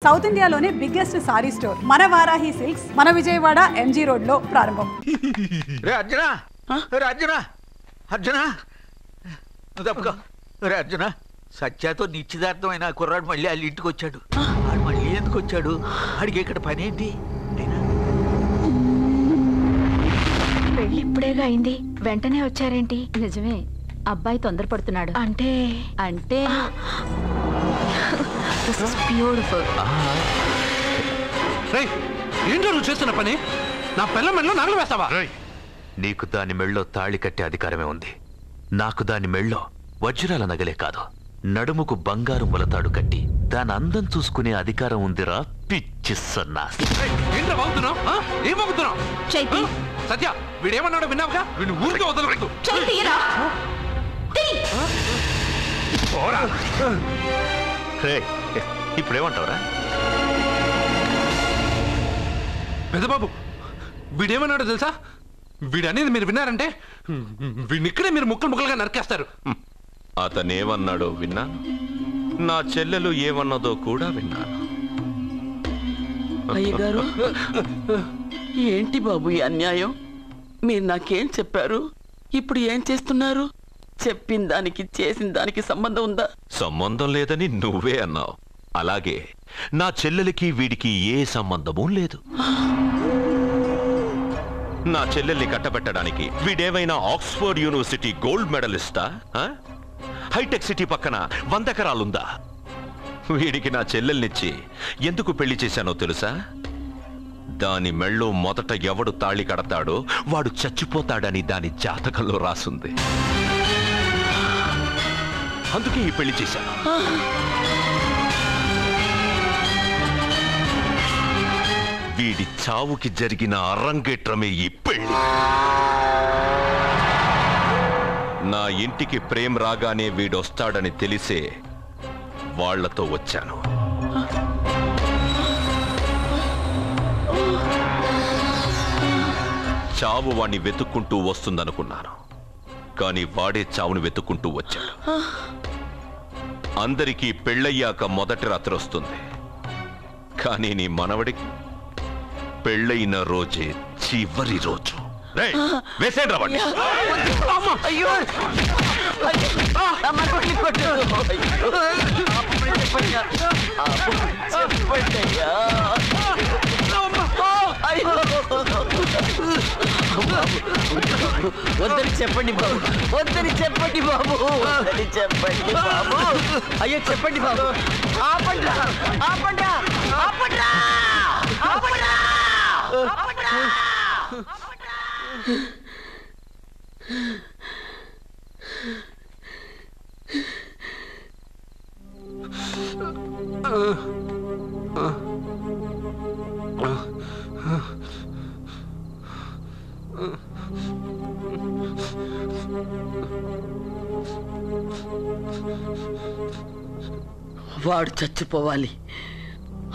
South ఇండియాలోనే biggest sorry store మన Varahi silks మన విజయవాడ ఎంజీ రోడ్ లో ప్రారంభం. అర్జున సత్యాతో నిశ్చితార్థమైన కుర్రాడు మళ్ళీ వాళ్ళ ఇంటికి వచ్చాడు. వాడు మళ్ళీ ఎందుకు వచ్చాడు? అడిగి ఇక్కడ పని ఏంటి? పెళ్లి ఇప్పుడేగా అయింది, వెంటనే వచ్చారేంటి? నిజమే, అబ్బాయి తొందరపడుతున్నాడు. అంటే అంటే ఏంటో నువ్వు చేస్తున్న పని? నా పిల్ల మెళ్ళలో నగలు వేస్తావా? నీకు దాని మెళ్ళో తాళి కట్టే అధికారమే ఉంది. నాకు దాని మెళ్ళో వజ్రాల నగలే కాదు, నడుముకు బంగారు ములతాడు కట్టి దాని అందం చూసుకునే అధికారం ఉందిరా పిచ్చి సన్నాసి. సత్య, వీడేమన్నాడో విన్నావుగా? వీడిని ఊరికే వదలకూడదు. ఇప్పుడేమంటావురా? పెద్దబాబు, వీడేమన్నాడో తెలుసా? వీడనేది మీరు విన్నారంటే వీడిని ఇక్కడే మీరు ముక్కలు ముక్కలుగా నరికేస్తారు. అతనేమన్నాడో విన్నాను, నా చెల్లెలు ఏమన్నదో కూడా విన్నాను. అయ్యగారు, ఏంటి బాబు ఈ అన్యాయం? మీరు నాకేం చెప్పారు? ఇప్పుడు ఏం చేస్తున్నారు? చెప్పిన దానికి చేసిన దానికి సంబంధం ఉందా? సంబంధం లేదని నువ్వే అన్నావు. అలాగే నా చెల్లెలికి వీడికి ఏ సంబంధమూ లేదు. నా చెల్లెల్ని కట్టబెట్టడానికి వీడేమైనా ఆక్స్ఫర్డ్ యూనివర్సిటీ గోల్డ్ మెడలిస్టా? హైటెక్ సిటీ పక్కన 100 ఎకరాలుందా? వీడికి నా చెల్లెల్నిచ్చి ఎందుకు పెళ్లి చేశానో తెలుసా? దాని మెళ్ళో మొదట ఎవడు తాళి కడతాడో వాడు చచ్చిపోతాడని దాని జాతకంలో రాసుంది. అందుకే ఈ పెళ్లి చేశాను. వీడి చావుకి జరిగిన అరంగేట్రమే ఈ పెళ్లి. నా ఇంటికి ప్రేమ్ రాగానే వీడొస్తాడని తెలిసే వాళ్లతో వచ్చాను. చావు వాణ్ణి వెతుక్కుంటూ వస్తుందనుకున్నాను, కానీ వాడే చావును వెతుక్కుంటూ వచ్చాడు. అందరికీ పెళ్ళయ్యాక మొదటి రాత్రి వస్తుంది, కానీ నీ మనవడికి పెళ్ళైన రోజే చివరి రోజు. వేసేయండి రావండి. వద్దని చెప్పండి బాబు, వద్దని చెప్పండి బాబు, వద్దని చెప్పండి బాబు. అయ్యో చెప్పండి బాబు. ఆపండి, ఆపండి, ఆపండి, ఆపండి. వాడు చచ్చిపోవాలి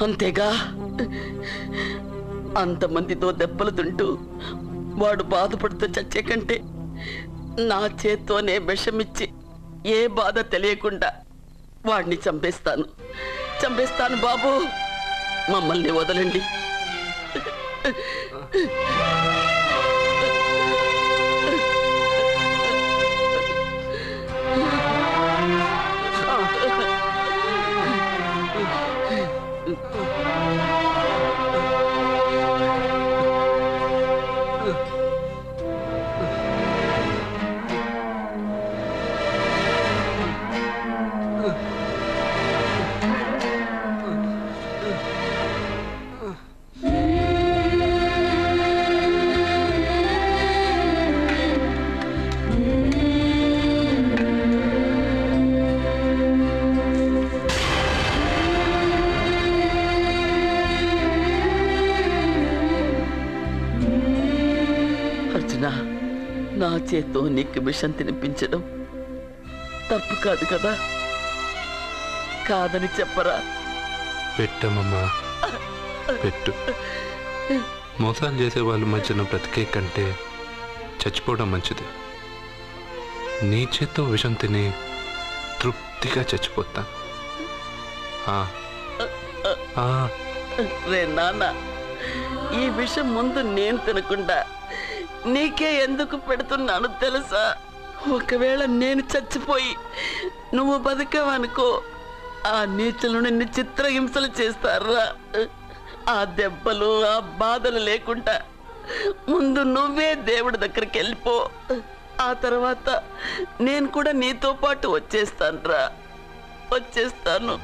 అంతేగా. అంతమందితో దెబ్బలు తింటూ వాడు బాధపడుతూ చచ్చే కంటే నా చేత్తోనే విషమిచ్చి ఏ బాధ తెలియకుండా వాడిని చంపేస్తాను, చంపేస్తాను బాబు. మమ్మల్ని వదలండి. నా చేత్తో నీకు విషం తినిపించడం తప్పు కాదు కదా? కాదని చెప్పరా? పెట్టమ్మా, పెట్టు. మోసాలు చేసే వాళ్ళ మధ్యన బ్రతికే కంటే చచ్చిపోవడం మంచిది. నీ చేత్తో విషం తిని తృప్తిగా చచ్చిపోతా. రే నాన్న, ఈ విషయం ముందు నేను తినకుండా నీకే ఎందుకు పెడుతున్నాను తెలుసా? ఒకవేళ నేను చచ్చిపోయి నువ్వు బతికావనుకో, ఆ నీచులు నిన్ను చిత్రహింసలు చేస్తారా? ఆ దెబ్బలు ఆ బాధలు లేకుండా ముందు నువ్వే దేవుడి దగ్గరికి వెళ్ళిపో. ఆ తర్వాత నేను కూడా నీతో పాటు వచ్చేస్తానురా, వచ్చేస్తాను.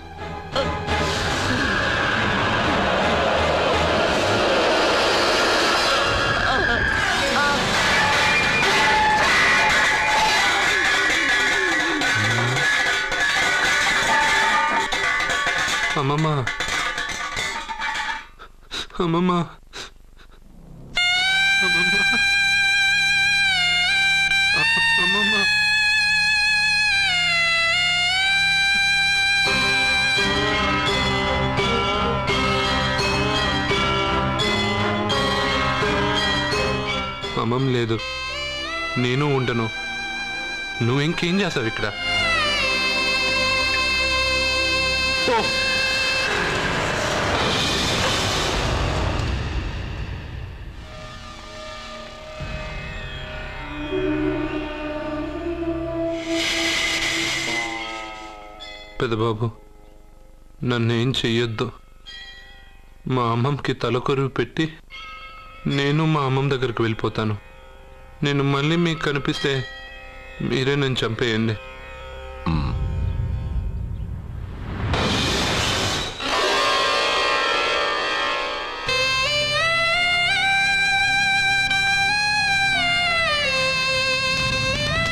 అమ్మమ్మ, అమ్మమ్మ, అమ్మమ్మ, అమ్మమ్మ లేదు, నేను ఉండను. నువ్వు ఇంకేం చేస్తావు ఇక్కడ? పెద్దబాబు, నన్నేం చెయ్యొద్దు. మా అమ్మమ్మకి తలకొరువు పెట్టి నేను మా అమ్మమ్మ దగ్గరికి వెళ్ళిపోతాను. నేను మళ్ళీ మీకు కనిపిస్తే మీరే నన్ను చంపేయండి.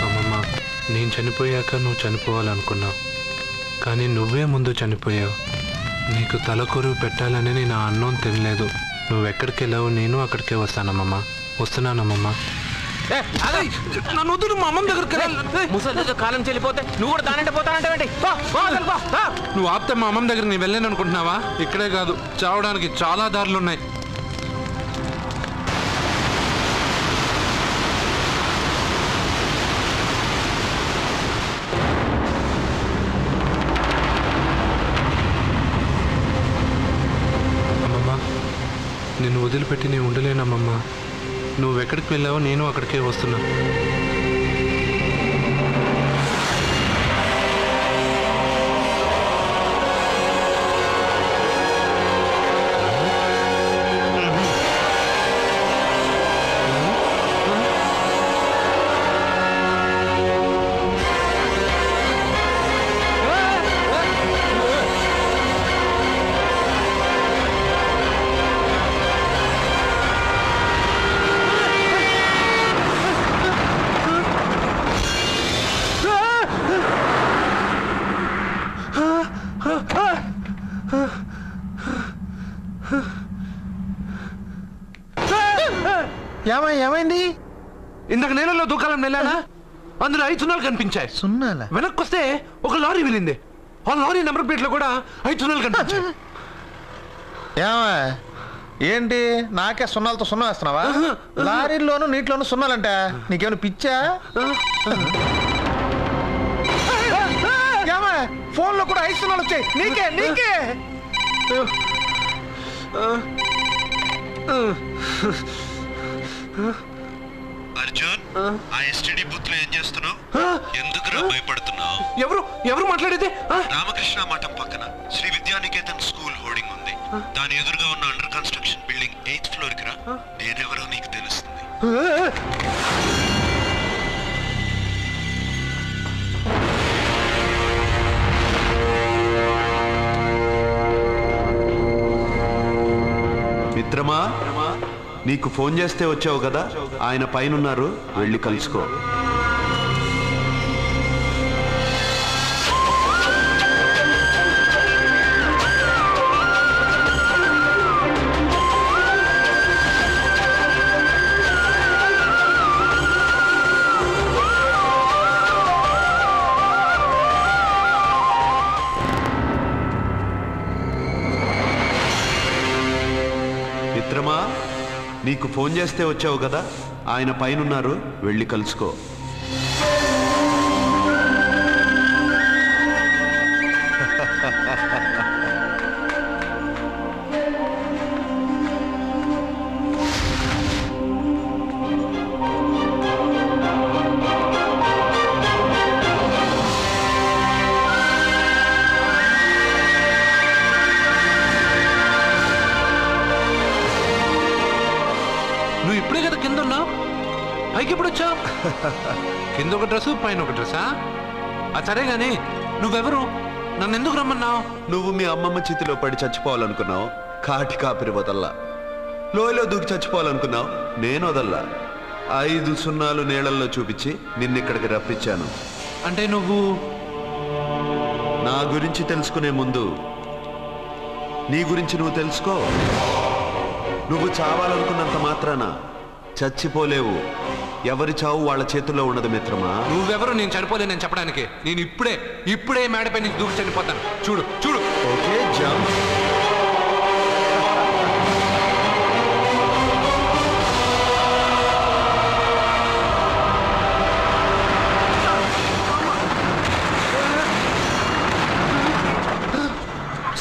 అమ్మమ్మ, నేను చనిపోయాక నువ్వు చనిపోవాలనుకున్నావు, కానీ నువ్వే ముందు చనిపోయావు. నీకు తలకొరువు పెట్టాలని నేను ఆ అన్నం తినలేదు. నువ్వెక్కడికి వెళ్ళావు, నేను అక్కడికే వస్తానమ్మమ్మ. వస్తున్నానమ్మమ్మ. నన్ను వద్దు, మా అమ్మమ్మ దగ్గరికి ముసలితో కాలం చెల్లిపోతే నువ్వు కూడా దానంటే పోతానంటే నువ్వు ఆపితే మా అమ్మమ్మ దగ్గర నేను వెళ్ళాను అనుకుంటున్నావా? ఇక్కడే కాదు, చావడానికి చాలా దారులు ఉన్నాయి. నిన్ను వదిలిపెట్టి నేను ఉండలేనమ్మమ్మ. నువ్వెక్కడికి వెళ్ళావో నేను అక్కడికే వస్తున్నా. ఏమైంది? ఇందాక నేలలో దూకాలని వెళ్ళానా, అందులో 5 సున్నాలు కనిపించాయి. సున్నాల వెనక్కి వస్తే ఒక లారీ వెళ్ళింది. ఆ లారీ నెంబర్ ప్లేట్లో కూడా 5 సున్నాలు కనిపించాయి. ఏంటి నాకే సున్నాలతో సున్నా వేస్తున్నావా? లారీల్లోనూ నీటిలోనూ సున్నాలంట. నీకేమైనా పిచ్చా? ఫోన్లో కూడా 5 సున్నాలు వచ్చాయి. నీకే అర్జున్, ఆ ఎస్టీడీ బూత్ లో ఏం చేస్తున్నావు? ఎందుకు భయపడుతున్నావు? ఎవరు మాట్లాడేది? రామకృష్ణ మఠం పక్కన శ్రీ విద్యానికేతన్ స్కూల్ హోర్డింగ్ ఉంది. దాని ఎదురుగా ఉన్న under construction building 8th floor కి రా. నేనెవరో నీకు తెలుస్తుంది. మిత్రమా, నీకు ఫోన్ చేస్తే వచ్చావు కదా, ఆయన పైనున్నారు, వెళ్ళి కలుసుకో. మిత్రమా, నీకు ఫోన్ చేస్తే వచ్చావు కదా, ఆయన పైనున్నారు, వెళ్ళి కలుసుకో. పైకి ఎప్పుడు వచ్చావు? కింద ఒక డ్రెస్ పైన ఒక డ్రెస్సా? అది సరే గాని నువ్వెవరు? నన్ను ఎందుకు రమ్మన్నావు? నువ్వు మీ అమ్మమ్మ చేతిలో పడి చచ్చిపోవాలనుకున్నావు, కాటి కాపిరి వదల్లా. లోయలో దూకి చచ్చిపోవాలనుకున్నావు, నేను వదల్లా. 5 సున్నాలు నీళ్ళల్లో చూపించి నిన్నిక్కడికి రప్పించాను. అంటే నువ్వు నా గురించి తెలుసుకునే ముందు నీ గురించి నువ్వు తెలుసుకో. నువ్వు చావాలనుకున్నంత మాత్రాన చచ్చిపోలేవు. ఎవరి చావు వాళ్ళ చేతుల్లో ఉండదు మిత్రమా. నువ్వెవరు నేను చనిపోలేనని చెప్పడానికి? నేను ఇప్పుడే మేడపై నుంచి దూకి చనిపోతాను. చూడు చూడు. Okay jump.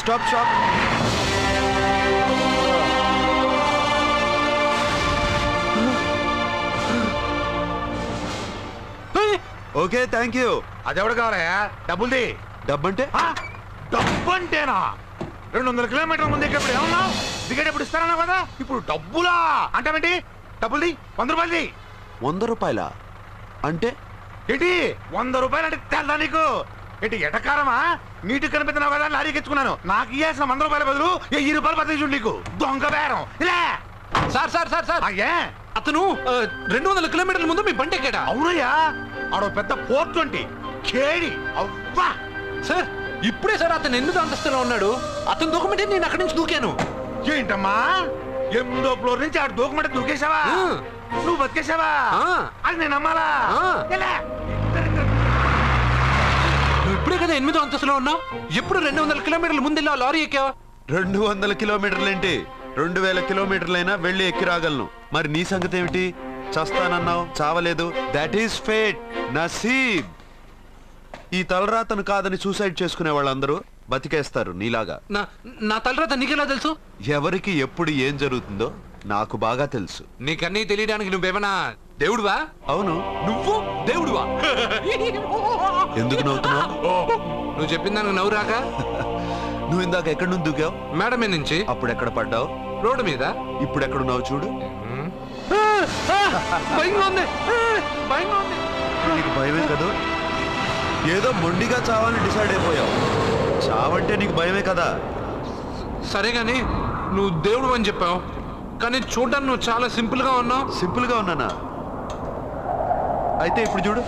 Stop stop. Okay thank you. అదెవడు కావాలయా? డబ్బుల్ది. డబ్బంటే? డబ్బు అంటేనా? 200 కిలోమీటర్ల ముందు ఎక్కడ ఏమన్నావు? దిగేటప్పుడు ఇస్తారన్నావు కదా, ఇప్పుడు డబ్బులా అంటావేంటి? డబ్బుల్ది. 100 రూపాయలది. 100 రూపాయలా? అంటే ఏంటి 100 రూపాయలు అంటే తెల్దా నీకు? ఏంటి ఎటకారమా? నీటికి కనిపిస్తున్నావు కదా లారీకి ఎత్తుకున్నాను. నాకు ఇయ్యాల్సిన 100 రూపాయల బదులు 1000 రూపాయలు బదిలీ నీకు. దొంగ బేరం. ఇలా సార్ సార్ సార్ సార్ అయ్యే అతను 200 కిలోమీటర్ల ముందు మీ బండి ఎక్కాడా? అవునయ్యా, ఆడో పెద్ద 420 కేడి. అవ్వా సార్ ఇప్పుడే సార్ అతను 8వ అంతస్తులో ఉన్నాడు. అతను దూకమంటే నేను అక్కడి నుంచి దూకాను. ఏంటమ్మా 8వ ఫ్లోర్ నుంచి ఆడు దూకమంటే దూకేశావా? నువ్వు బతికేశావా? అది నేను నమ్మాలా? నువ్వు ఇప్పుడే కదా 8వ అంతస్తులో ఉన్నావు. ఎప్పుడు 200 కిలోమీటర్ల ముందు లారీ ఎక్కావా? 200 కిలోమీటర్లేంటి, 2000 కిలోమీటర్లైనా వెళ్ళి ఎక్కి రాగలను. మరి నీ సంగతి ఏమిటి? చస్తానన్నావు, చావలేదు. That is fate, నసీబ్. ఈ తలరాతను కాదని సూసైడ్ చేసుకునే వాళ్ళందరూ బతికేస్తారు నీలాగా. నా తలరాత నీకెలా తెలుసు? ఎవరికి ఎప్పుడు ఏం జరుగుతుందో నాకు బాగా తెలుసు. నీకన్నీ తెలియడానికి నువ్వేమన్నా దేవుడువా? అవును. నువ్వు దేవుడువా? ఎందుకు నవ్వుతున్నావు? నువ్వు చెప్పిన దానికి నవ్వు రాక? నువ్వు ఇందాక ఎక్కడి నుంచి దూకావు? మేడం మీద నుంచి. అప్పుడు ఎక్కడ పడ్డావు? రోడ్డు మీద. ఇప్పుడు ఎక్కడున్నావు చూడు. నీకు భయమే కదా? ఏదో మొండిగా చావాలని డిసైడ్ అయిపోయావు. చావంటే నీకు భయమే కదా? సరే గాని నువ్వు దేవుడు అని చెప్పావు, కానీ చూడడానికి నువ్వు చాలా సింపుల్ గా ఉన్నావు. సింపుల్ గా ఉన్నానా? అయితే ఇప్పుడు చూడు.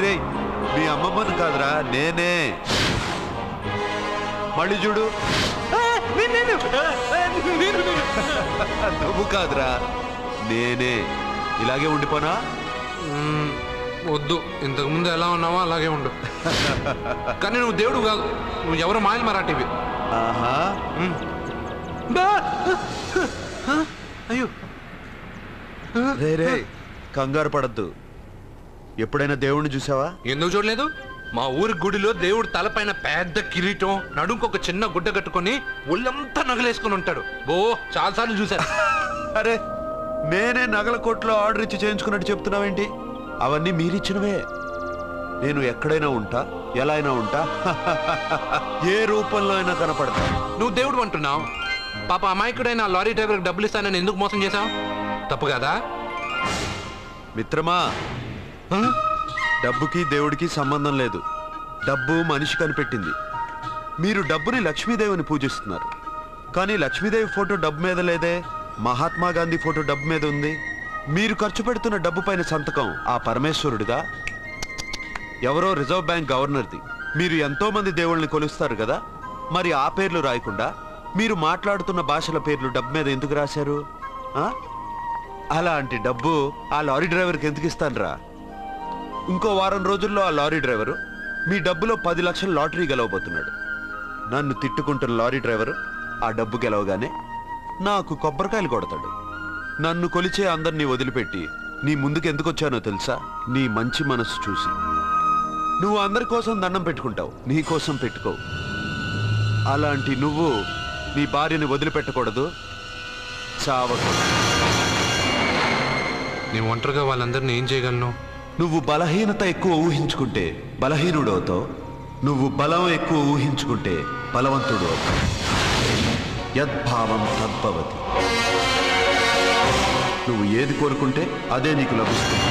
రే మీ అమ్మమ్మను కాదురా, నేనే. మళ్ళీ చూడు. నువ్వు కాదురా, నేనే. ఇలాగే ఉండిపోనా? వద్దు, ఇంతకు ముందు ఎలా ఉన్నావో అలాగే ఉండు. కానీ నువ్వు దేవుడు కాదు, నువ్వు ఎవరో మాయలు మరాఠీవి. ఆహా. అయ్యో రే కంగారు పడద్దు. ఎప్పుడైనా దేవుణ్ణి చూసావా? ఎందుకు చూడలేదు? మా ఊరి గుడిలో దేవుడు తలపైన పెద్ద కిరీటం, నడుంకొక చిన్న గుడ్డ కట్టుకొని ఒళ్ళంతా నగలేసుకుని ఉంటాడు. చాలాసార్లు చూశాను. అరే నేనే నగల కొట్లో ఆర్డర్ ఇచ్చి చేయించుకున్నట్టు చెప్తున్నావేంటి? అవన్నీ మీరిచ్చినవే. నేను ఎక్కడైనా ఉంటా, ఎలా అయినా ఉంటా, ఏ రూపంలో అయినా కనపడతా. నువ్వు దేవుడు అంటున్నావు. పాప అమాయకుడైన లారీ డ్రైవర్కి డబ్బులు ఇస్తానని ఎందుకు మోసం చేశావు? తప్పు కదా మిత్రమా? డబ్బుకి దేవుడికి సంబంధం లేదు. డబ్బు మనిషి కనిపెట్టింది. మీరు డబ్బుని లక్ష్మీదేవిని పూజిస్తున్నారు, కానీ లక్ష్మీదేవి ఫోటో డబ్బు మీద లేదే. మహాత్మా గాంధీ ఫోటో డబ్బు మీద ఉంది. మీరు ఖర్చు పెడుతున్న డబ్బు పైన సంతకం ఆ పరమేశ్వరుడిదా, ఎవరో రిజర్వ్ బ్యాంక్ గవర్నర్ది. మీరు ఎంతో మంది దేవుళ్ళని కొలుస్తారు కదా, మరి ఆ పేర్లు రాయకుండా మీరు మాట్లాడుతున్న భాషల పేర్లు డబ్బు మీద ఎందుకు రాశారు? అలాంటి డబ్బు ఆ లారీ డ్రైవర్కి ఎందుకు ఇస్తానురా? ఇంకో వారం రోజుల్లో ఆ లారీ డ్రైవరు మీ డబ్బులో 10 లక్షల లాటరీ గెలవబోతున్నాడు. నన్ను తిట్టుకుంటున్న లారీ డ్రైవరు ఆ డబ్బు గెలవగానే నాకు కొబ్బరికాయలు కొడతాడు. నన్ను కొలిచే అందరినీ వదిలిపెట్టి నీ ముందుకు ఎందుకు వచ్చానో తెలుసా? నీ మంచి మనసు చూసి. నువ్వు అందరి కోసం దండం పెట్టుకుంటావు, నీ కోసం పెట్టుకోవు. అలాంటి నువ్వు నీ భార్యని వదిలిపెట్టకూడదు, చావకూడదు. నీ ఒంటరిగా వాళ్ళందరినీ ఏం చేయగలను? నువ్వు బలహీనత ఎక్కువ ఊహించుకుంటే బలహీనుడు అవుతావు. నువ్వు బలం ఎక్కువ ఊహించుకుంటే బలవంతుడు అవుతావు. యద్భావం తద్భవతి. నువ్వు ఏది కోరుకుంటే అదే నీకు లభిస్తుంది.